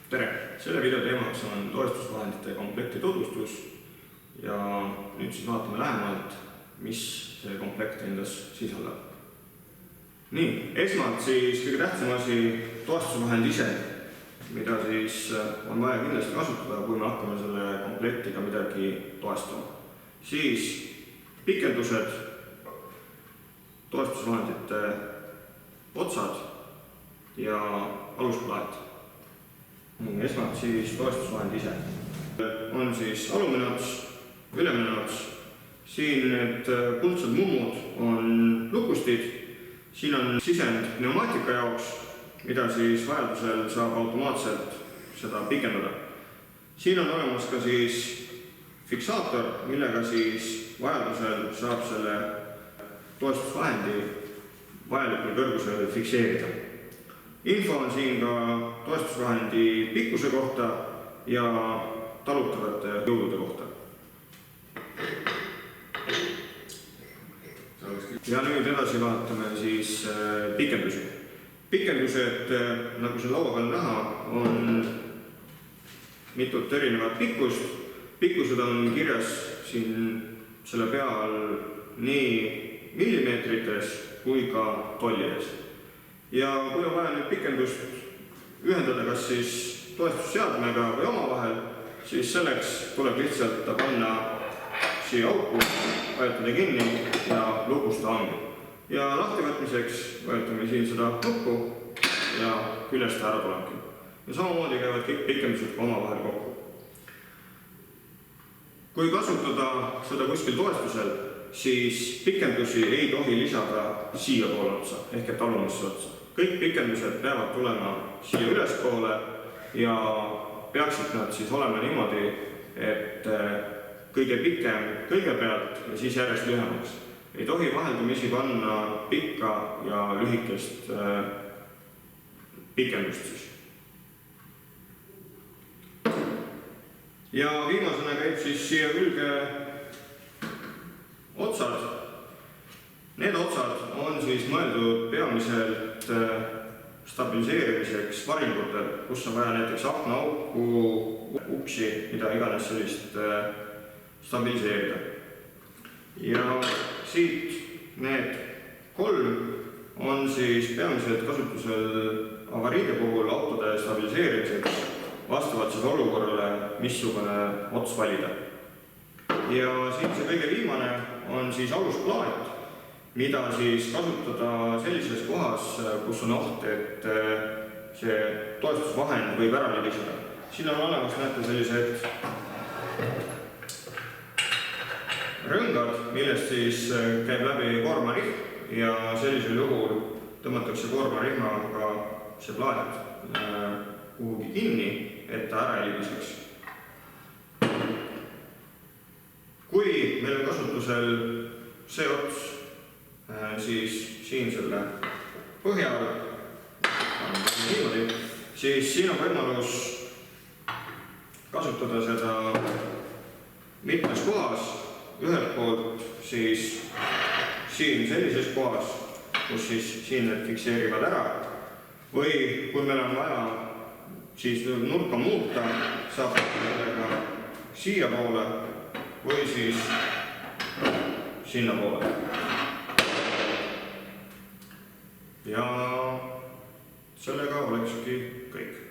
Tere! Selle video teemaks on toestusvahendite komplekti tutvustus ja nüüd siis vaatame lähemalt, mis see komplekt endas sisaldab. Nii, esmalt siis kõige tähtsam asi toestusvahend ise, mida siis on vaja kindlasti kasutada, kui me hakkame selle komplektiga midagi toestama. Siis pikendused, toestusvahendite otsad ja alusplaat. Esmalt siis toestusvahend ise. On siis alumine ots, ülemine ots. Siin need kuldsed mummud on lukustid. Siin on sisend pneumaatika jaoks, mida siis vajadusel saab automaatselt seda pikendada. Siin on olemas ka siis fiksaator, millega siis vajadusel saab selle toestusvahendi vajalikul kõrgusel fikseerida. Info on siin ka toestusvahendi pikkuse kohta ja talutavate jõudude kohta. Ja nüüd edasi vaatame siis pikendusi. Pikendused, nagu siin laua peal näha, on mitut erinevat pikkust. Pikkused on kirjas siin selle peal nii millimeetrites kui ka tollides. Ja kui on vaja nüüd pikendust ühendada kas siis toestusseadmega või omavahel, siis selleks tuleb lihtsalt panna siia auku, vajutada kinni ja lukusta hangi. Ja lahtivõtmiseks vajutame siin seda nuppu ja küljest ära tulebki. Ja samamoodi käivad kõik pikendused omavahel kokku. Kui kasutada seda kuskil toestusel, siis pikendusi ei tohi lisada siia poole otsa, ehk et alumisse otsa. Kõik pikendused peavad tulema siia ülespoole ja peaksid nad siis olema niimoodi, et kõige pikem kõigepealt ja siis järjest lühemaks. Ei tohi vaheldumisi panna pikka ja lühikest pikendust siis. Ja viimasena käib siis siia külge otsad. Need otsad on siis mõeldud peamiselt stabiliseerimiseks varingutel, kus on vaja näiteks aknaauku, uksi, mida iganes sellist stabiliseerida. Ja siit need kolm on siis peamiselt kasutusel avariide puhul autode stabiliseerimiseks vastavalt siis olukorrale, missugune ots valida. Ja siin see kõige viimane on siis alusplaat, mida siis kasutada sellises kohas, kus on oht, et see toestusvahend võib ära libiseda. Siin on olemas, näete, sellised rõngad, millest siis käib läbi koormarihm ja sellisel juhul tõmmatakse koormarihmaga see plaat kuhugi kinni, et ta ära ei libiseks. Kui meil on kasutusel see ots, siis siin selle põhjal, siis siin on võimalus kasutada seda mitmes kohas. Ühelt poolt siis siin sellises kohas, kus siis siin need fikseerivad ära. Või kui meil on vaja siis nurka muuta, saab sellega siia poole või siis sinna poole. Ja sellega olekski kõik.